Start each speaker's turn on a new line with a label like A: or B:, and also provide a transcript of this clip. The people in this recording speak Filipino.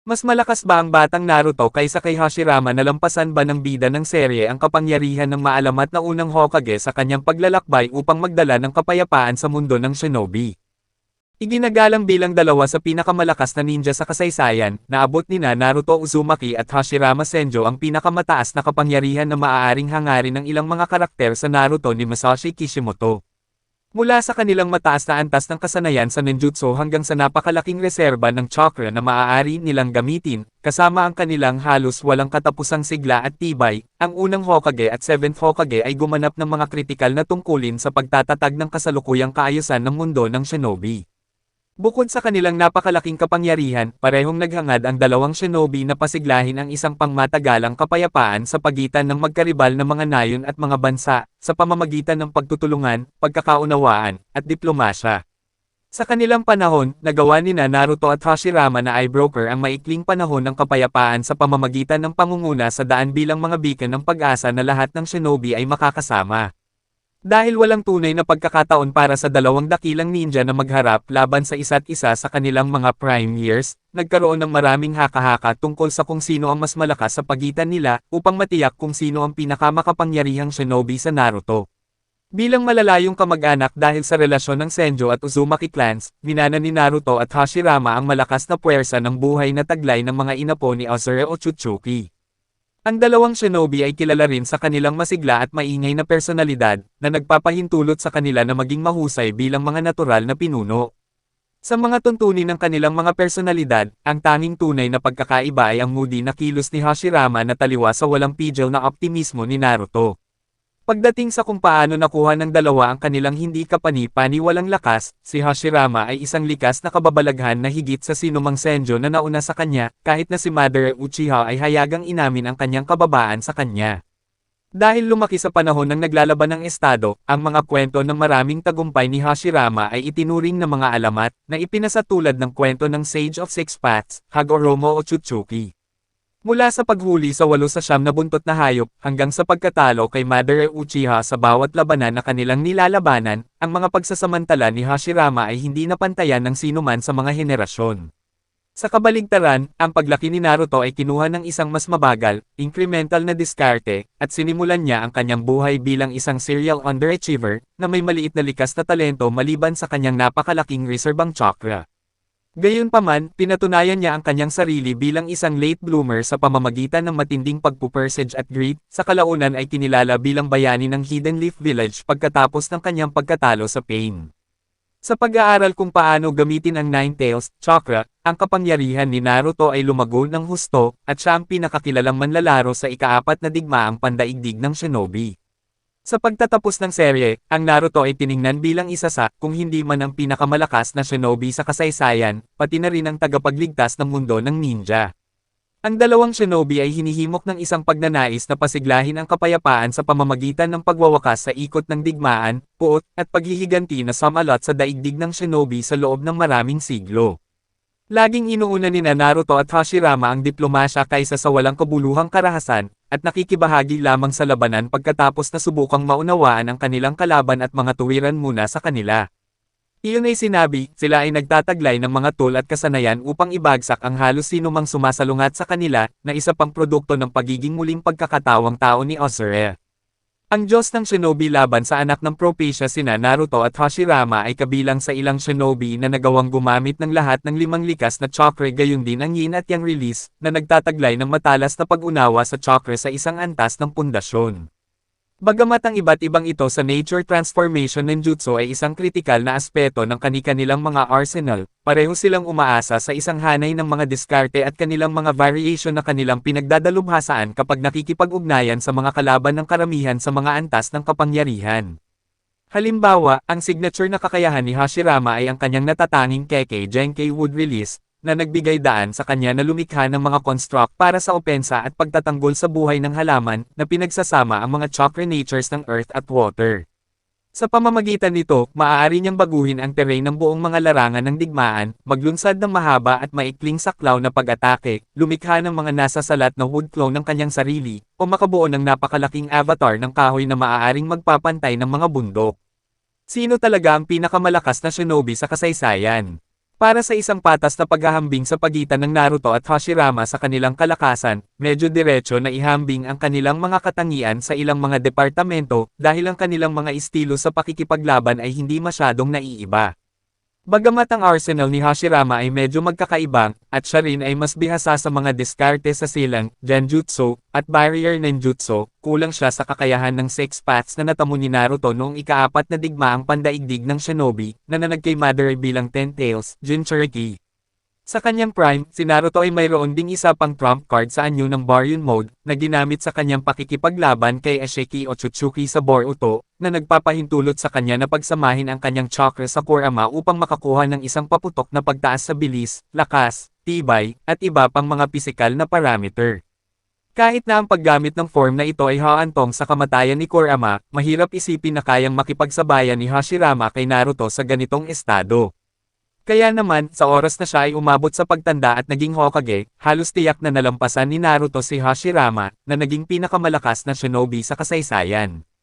A: Mas malakas ba ang batang Naruto kaysa kay Hashirama na lampasan ba ng bida ng serye ang kapangyarihan ng maalamat na unang Hokage sa kanyang paglalakbay upang magdala ng kapayapaan sa mundo ng shinobi? Iginagalang bilang dalawa sa pinakamalakas na ninja sa kasaysayan, naabot nina Naruto Uzumaki at Hashirama Senjo ang pinakamataas na kapangyarihan na maaaring hangarin ng ilang mga karakter sa Naruto ni Masashi Kishimoto. Mula sa kanilang mataas na antas ng kasanayan sa ninjutsu hanggang sa napakalaking reserba ng chakra na maaari nilang gamitin, kasama ang kanilang halos walang katapusang sigla at tibay, ang unang Hokage at 7th Hokage ay gumanap ng mga kritikal na tungkulin sa pagtatatag ng kasalukuyang kaayusan ng mundo ng shinobi. Bukod sa kanilang napakalaking kapangyarihan, parehong naghangad ang dalawang shinobi na pasiglahin ang isang pangmatagalang kapayapaan sa pagitan ng magkaribal na mga nayon at mga bansa, sa pamamagitan ng pagtutulungan, pagkakaunawaan, at diplomasya. Sa kanilang panahon, nagawa nina Naruto at Hashirama na Eyebroker ang maikling panahon ng kapayapaan sa pamamagitan ng pangunguna sa daan bilang mga beacon ng pag-asa na lahat ng shinobi ay makakasama. Dahil walang tunay na pagkakataon para sa dalawang dakilang ninja na magharap laban sa isa't isa sa kanilang mga prime years, nagkaroon ng maraming haka-haka tungkol sa kung sino ang mas malakas sa pagitan nila upang matiyak kung sino ang pinakamakapangyarihang shinobi sa Naruto. Bilang malalayong kamag-anak dahil sa relasyon ng Senjo at Uzumaki clans, minana ni Naruto at Hashirama ang malakas na puwersa ng buhay na taglay ng mga inapo ni Azure o Otsutsuki. Ang dalawang shinobi ay kilala rin sa kanilang masigla at maingay na personalidad, na nagpapahintulot sa kanila na maging mahusay bilang mga natural na pinuno. Sa mga tuntunin ng kanilang mga personalidad, ang tanging tunay na pagkakaiba ay ang moody na kilos ni Hashirama na taliwas sa walang pigil na optimismo ni Naruto. Pagdating sa kung paano nakuha ng dalawa ang kanilang hindi kapani-paniwalang lakas, si Hashirama ay isang likas na kababalaghan na higit sa sinumang Senjo na nauna sa kanya, kahit na si Madara Uchiha ay hayagang inamin ang kanyang kababaan sa kanya. Dahil lumaki sa panahon ng naglalaban ng estado, ang mga kwento ng maraming tagumpay ni Hashirama ay itinuring na mga alamat, na ipinasa tulad ng kwento ng Sage of Six Paths, Hagoromo Otsutsuki. Mula sa paghuli sa 8 sa 9 na buntot na hayop, hanggang sa pagkatalo kay Madara Uchiha sa bawat labanan na kanilang nilalabanan, ang mga pagsasamantala ni Hashirama ay hindi napantayan ng sinuman sa mga henerasyon. Sa kabaligtaran, ang paglaki ni Naruto ay kinuha ng isang mas mabagal, incremental na diskarte, at sinimulan niya ang kanyang buhay bilang isang serial underachiever, na may maliit na likas na talento maliban sa kanyang napakalaking reserbang chakra. Gayunpaman, pinatunayan niya ang kanyang sarili bilang isang late bloomer sa pamamagitan ng matinding pagpupursige at greed, sa kalaunan ay kinilala bilang bayani ng Hidden Leaf Village pagkatapos ng kanyang pagkatalo sa Pain. Sa pag-aaral kung paano gamitin ang Nine Tails Chakra, ang kapangyarihan ni Naruto ay lumago ng husto, at siya ang pinakakilalang manlalaro sa ika-4 na digmaang pandaigdig ng shinobi. Sa pagtatapos ng serye, ang Naruto ay tiningnan bilang isa sa, kung hindi man ang pinakamalakas na shinobi sa kasaysayan, pati na rin ang tagapagligtas ng mundo ng ninja. Ang dalawang shinobi ay hinihimok ng isang pagnanais na pasiglahin ang kapayapaan sa pamamagitan ng pagwawakas sa ikot ng digmaan, puot, at paghihiganti na sumalot sa daigdig ng shinobi sa loob ng maraming siglo. Laging inuuna ni Naruto at Hashirama ang diplomasya kaysa sa walang kabuluhang karahasan, at nakikibahagi lamang sa labanan pagkatapos na subukang maunawaan ang kanilang kalaban at mga tuwiran muna sa kanila. Iyon ay sinabi, sila ay nagtataglay ng mga tool at kasanayan upang ibagsak ang halos sinumang sumasalungat sa kanila, na isa pang produkto ng pagiging muling pagkakatawang tao ni Azure. Ang Diyos ng Shinobi laban sa anak ng Propecia sina Naruto at Hashirama ay kabilang sa ilang shinobi na nagawang gumamit ng lahat ng 5 likas na chakra, gayon din ang yin at yang release, na nagtataglay ng matalas na pag-unawa sa chakra sa isang antas ng pundasyon. Bagamat ang iba't ibang ito sa nature transformation ninjutsu ay isang kritikal na aspeto ng kani-kanilang mga arsenal, pareho silang umaasa sa isang hanay ng mga diskarte at kanilang mga variation na kanilang pinagdadalubhasaan kapag nakikipag-ugnayan sa mga kalaban ng karamihan sa mga antas ng kapangyarihan. Halimbawa, ang signature na kakayahan ni Hashirama ay ang kanyang natatanging Kekkei Genkai Wood Release, na nagbigay daan sa kanya na lumikha ng mga construct para sa opensa at pagtatanggol sa buhay ng halaman, na pinagsasama ang mga chakra natures ng earth at water. Sa pamamagitan nito, maaari niyang baguhin ang terrain ng buong mga larangan ng digmaan, maglunsad ng mahaba at maikling saklaw na pag-atake, lumikha ng mga nasasalat na wood clone ng kanyang sarili, o makabuo ng napakalaking avatar ng kahoy na maaaring magpapantay ng mga bundok. Sino talaga ang pinakamalakas na shinobi sa kasaysayan? Para sa isang patas na paghahambing sa pagitan ng Naruto at Hashirama sa kanilang kalakasan, medyo diretso na ihambing ang kanilang mga katangian sa ilang mga departamento dahil ang kanilang mga estilo sa pakikipaglaban ay hindi masyadong naiiba. Bagamat ang arsenal ni Hashirama ay medyo magkakaibang, at siya rin ay mas bihasa sa mga diskarte sa silang, Genjutsu, at barrier ninjutsu, kulang siya sa kakayahan ng six paths na natamo ni Naruto noong ika-4 na digmaang pandaigdig ng shinobi, na nanag kay Madara bilang Ten Tails, Jinchuriki. Sa kanyang prime, si Naruto ay mayroon ding isa pang trump card sa anyo ng Baryon Mode, na ginamit sa kanyang pakikipaglaban kay Ashiki Otsutsuki sa Boruto, na nagpapahintulot sa kanya na pagsamahin ang kanyang chakra sa Kurama upang makakuha ng isang paputok na pagtaas sa bilis, lakas, tibay, at iba pang mga pisikal na parameter. Kahit na ang paggamit ng form na ito ay haantong sa kamatayan ni Kurama, mahirap isipin na kayang makipagsabayan ni Hashirama kay Naruto sa ganitong estado. Kaya naman, sa oras na siya ay umabot sa pagtanda at naging Hokage, halos tiyak na nalampasan ni Naruto si Hashirama, na naging pinakamalakas na shinobi sa kasaysayan.